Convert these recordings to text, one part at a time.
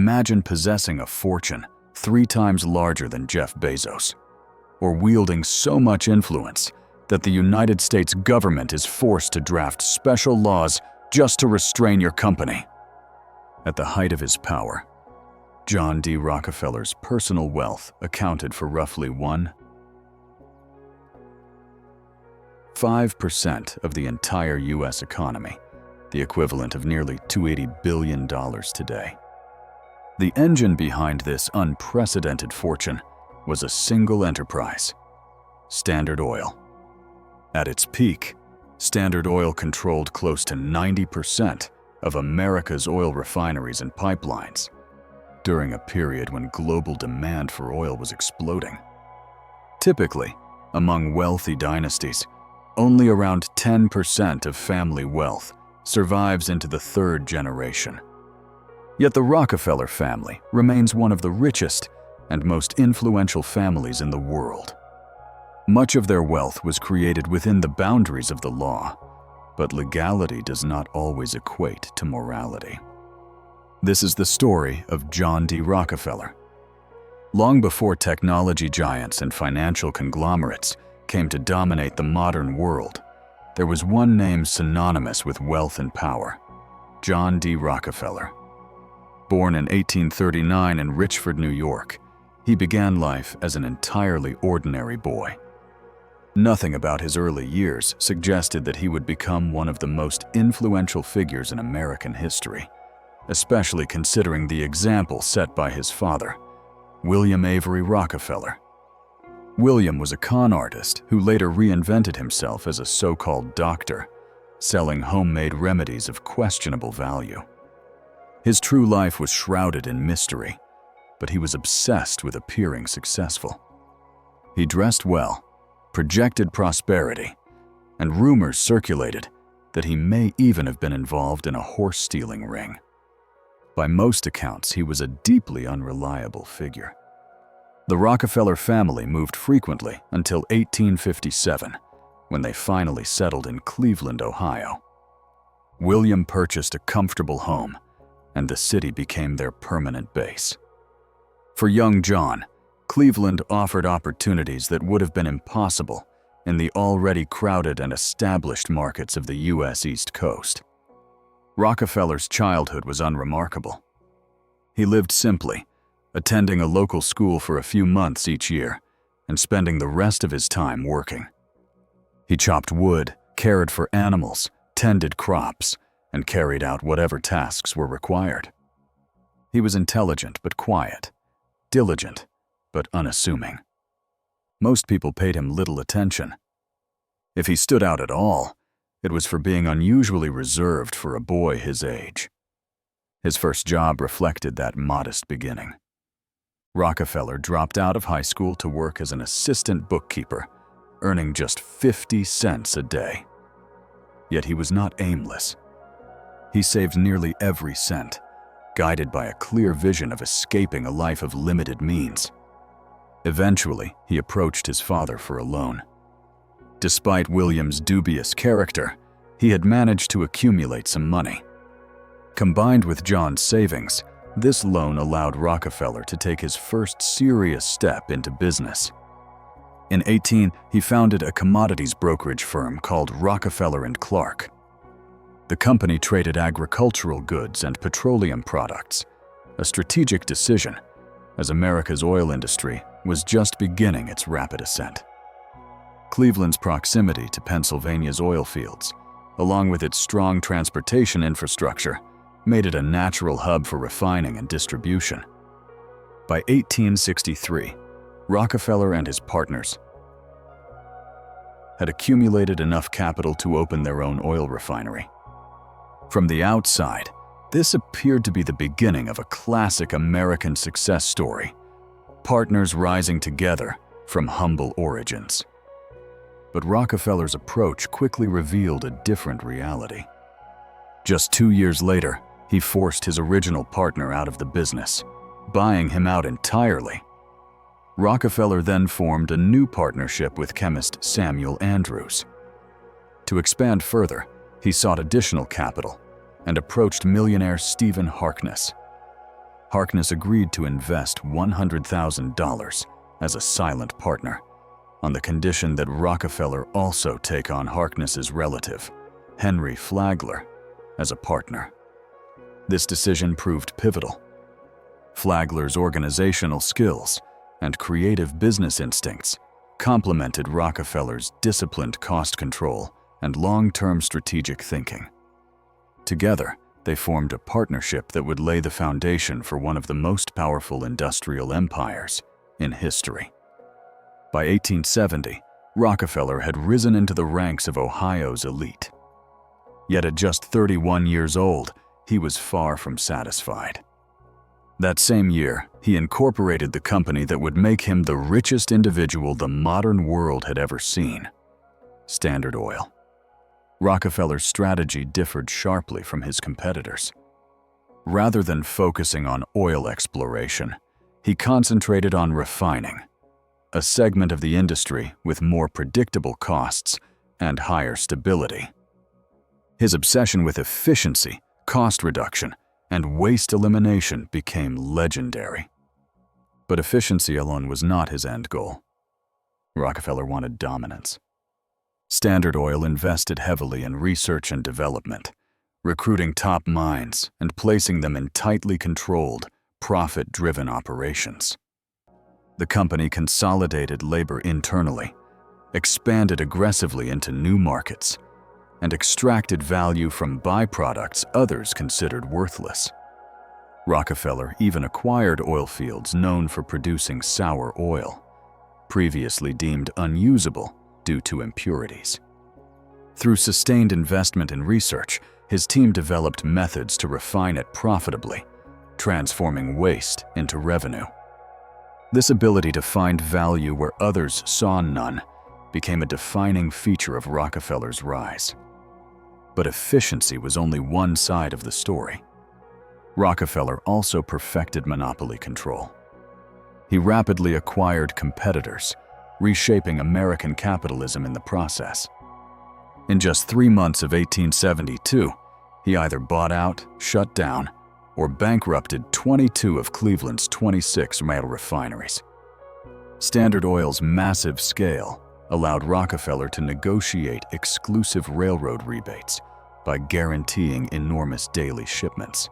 Imagine possessing a fortune 3 times larger than Jeff Bezos, or wielding so much influence that the United States government is forced to draft special laws just to restrain your company. At the height of his power, John D. Rockefeller's personal wealth accounted for roughly 1.5% of the entire U.S. economy, the equivalent of nearly $280 billion today. The engine behind this unprecedented fortune was a single enterprise: Standard Oil. At its peak, Standard Oil controlled close to 90% of America's oil refineries and pipelines, during a period when global demand for oil was exploding. Typically, among wealthy dynasties, only around 10% of family wealth survives into the 3rd generation. Yet the Rockefeller family remains one of the richest and most influential families in the world. Much of their wealth was created within the boundaries of the law, but legality does not always equate to morality. This is the story of John D. Rockefeller. Long before technology giants and financial conglomerates came to dominate the modern world, there was one name synonymous with wealth and power: John D. Rockefeller. Born in 1839 in Richford, New York, he began life as an entirely ordinary boy. Nothing about his early years suggested that he would become one of the most influential figures in American history, especially considering the example set by his father, William Avery Rockefeller. William was a con artist who later reinvented himself as a so-called doctor, selling homemade remedies of questionable value. His true life was shrouded in mystery, but he was obsessed with appearing successful. He dressed well, projected prosperity, and rumors circulated that he may even have been involved in a horse-stealing ring. By most accounts, he was a deeply unreliable figure. The Rockefeller family moved frequently until 1857, when they finally settled in Cleveland, Ohio. William purchased a comfortable home, and the city became their permanent base. For young John, Cleveland offered opportunities that would have been impossible in the already crowded and established markets of the U.S. East Coast. Rockefeller's childhood was unremarkable. He lived simply, attending a local school for a few months each year and spending the rest of his time working. He chopped wood, cared for animals, tended crops, and carried out whatever tasks were required. He was intelligent but quiet, diligent but unassuming. Most people paid him little attention. If he stood out at all, it was for being unusually reserved for a boy his age. His first job reflected that modest beginning. Rockefeller dropped out of high school to work as an assistant bookkeeper, earning just 50 cents a day. Yet he was not aimless. He saved nearly every cent, guided by a clear vision of escaping a life of limited means. Eventually, he approached his father for a loan. Despite William's dubious character, he had managed to accumulate some money. Combined with John's savings, this loan allowed Rockefeller to take his first serious step into business. In 18, he founded a commodities brokerage firm called Rockefeller & Clark. The company traded agricultural goods and petroleum products, a strategic decision, as America's oil industry was just beginning its rapid ascent. Cleveland's proximity to Pennsylvania's oil fields, along with its strong transportation infrastructure, made it a natural hub for refining and distribution. By 1863, Rockefeller and his partners had accumulated enough capital to open their own oil refinery. From the outside, this appeared to be the beginning of a classic American success story, partners rising together from humble origins. But Rockefeller's approach quickly revealed a different reality. Just 2 years later, he forced his original partner out of the business, buying him out entirely. Rockefeller then formed a new partnership with chemist Samuel Andrews. To expand further, he sought additional capital and approached millionaire Stephen Harkness. Harkness agreed to invest $100,000 as a silent partner, on the condition that Rockefeller also take on Harkness's relative, Henry Flagler, as a partner. This decision proved pivotal. Flagler's organizational skills and creative business instincts complemented Rockefeller's disciplined cost control and long-term strategic thinking. Together, they formed a partnership that would lay the foundation for one of the most powerful industrial empires in history. By 1870, Rockefeller had risen into the ranks of Ohio's elite. Yet at just 31 years old, he was far from satisfied. That same year, he incorporated the company that would make him the richest individual the modern world had ever seen: Standard Oil. Rockefeller's strategy differed sharply from his competitors. Rather than focusing on oil exploration, he concentrated on refining, a segment of the industry with more predictable costs and higher stability. His obsession with efficiency, cost reduction, and waste elimination became legendary. But efficiency alone was not his end goal. Rockefeller wanted dominance. Standard Oil invested heavily in research and development, recruiting top minds and placing them in tightly controlled, profit-driven operations. The company consolidated labor internally, expanded aggressively into new markets, and extracted value from byproducts others considered worthless. Rockefeller even acquired oil fields known for producing sour oil, previously deemed unusable due to impurities. Through sustained investment in research, his team developed methods to refine it profitably, transforming waste into revenue. This ability to find value where others saw none became a defining feature of Rockefeller's rise. But efficiency was only one side of the story. Rockefeller also perfected monopoly control. He rapidly acquired competitors, reshaping American capitalism in the process. In just 3 months of 1872, he either bought out, shut down, or bankrupted 22 of Cleveland's 26 oil refineries. Standard Oil's massive scale allowed Rockefeller to negotiate exclusive railroad rebates by guaranteeing enormous daily shipments.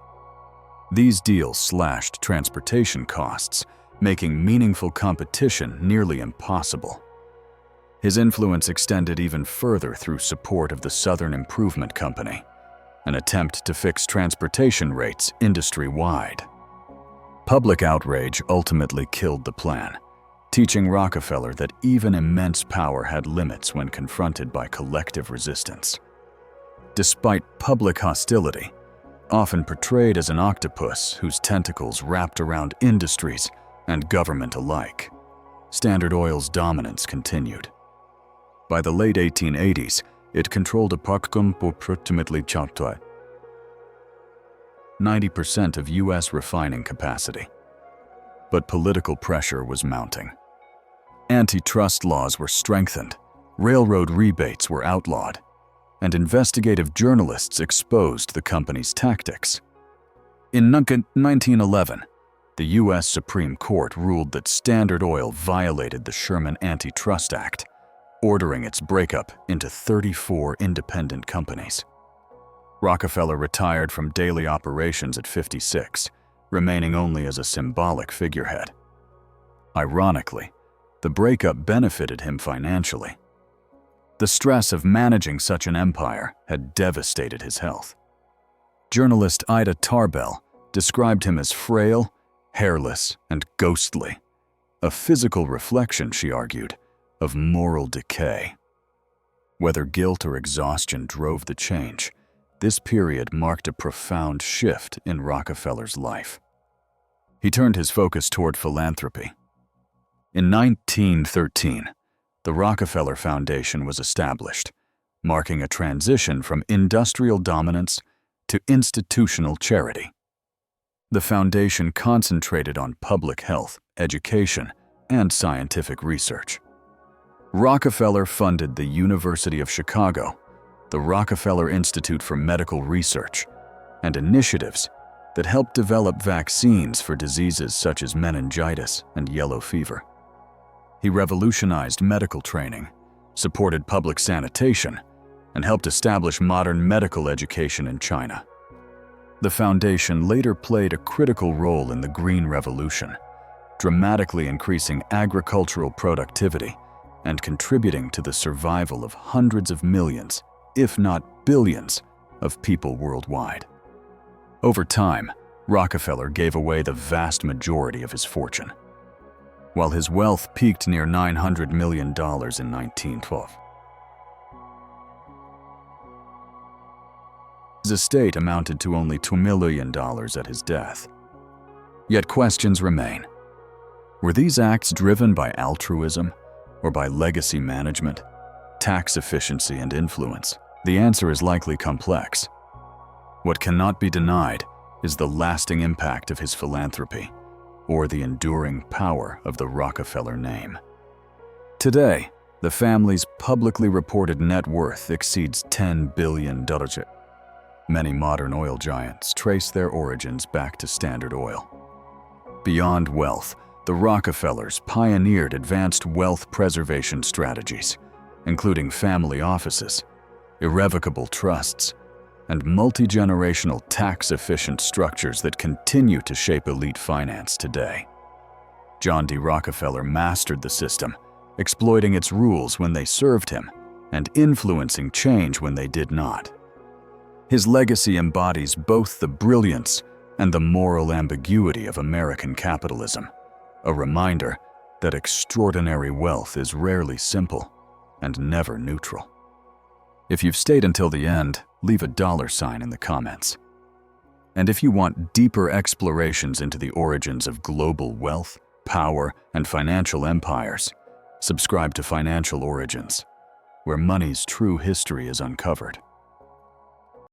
These deals slashed transportation costs, making meaningful competition nearly impossible. His influence extended even further through support of the Southern Improvement Company, an attempt to fix transportation rates industry-wide. Public outrage ultimately killed the plan, teaching Rockefeller that even immense power had limits when confronted by collective resistance. Despite public hostility, often portrayed as an octopus whose tentacles wrapped around industries and government alike, Standard Oil's dominance continued. By the late 1880s, it controlled approximately 90% of U.S. refining capacity. But political pressure was mounting. Antitrust laws were strengthened, railroad rebates were outlawed, and investigative journalists exposed the company's tactics. In 1911, the U.S. Supreme Court ruled that Standard Oil violated the Sherman Antitrust Act, ordering its breakup into 34 independent companies. Rockefeller retired from daily operations at 56, remaining only as a symbolic figurehead. Ironically, the breakup benefited him financially. The stress of managing such an empire had devastated his health. Journalist Ida Tarbell described him as frail, hairless, and ghostly, a physical reflection, she argued, of moral decay. Whether guilt or exhaustion drove the change, this period marked a profound shift in Rockefeller's life. He turned his focus toward philanthropy. In 1913, the Rockefeller Foundation was established, marking a transition from industrial dominance to institutional charity. The foundation concentrated on public health, education, and scientific research. Rockefeller funded the University of Chicago, the Rockefeller Institute for Medical Research, and initiatives that helped develop vaccines for diseases such as meningitis and yellow fever. He revolutionized medical training, supported public sanitation, and helped establish modern medical education in China. The foundation later played a critical role in the Green Revolution, dramatically increasing agricultural productivity and contributing to the survival of hundreds of millions, if not billions, of people worldwide. Over time, Rockefeller gave away the vast majority of his fortune. While his wealth peaked near $900 million in 1912. His estate amounted to only $2 million at his death. Yet questions remain. Were these acts driven by altruism or by legacy management, tax efficiency, and influence? The answer is likely complex. What cannot be denied is the lasting impact of his philanthropy, or the enduring power of the Rockefeller name. Today, the family's publicly reported net worth exceeds $10 billion. Many modern oil giants trace their origins back to Standard Oil. Beyond wealth, the Rockefellers pioneered advanced wealth preservation strategies, including family offices, irrevocable trusts, and multi-generational tax-efficient structures that continue to shape elite finance today. John D. Rockefeller mastered the system, exploiting its rules when they served him and influencing change when they did not. His legacy embodies both the brilliance and the moral ambiguity of American capitalism, a reminder that extraordinary wealth is rarely simple and never neutral. If you've stayed until the end, leave a $sign in the comments. And if you want deeper explorations into the origins of global wealth, power, and financial empires, subscribe to Financial Origins, where money's true history is uncovered.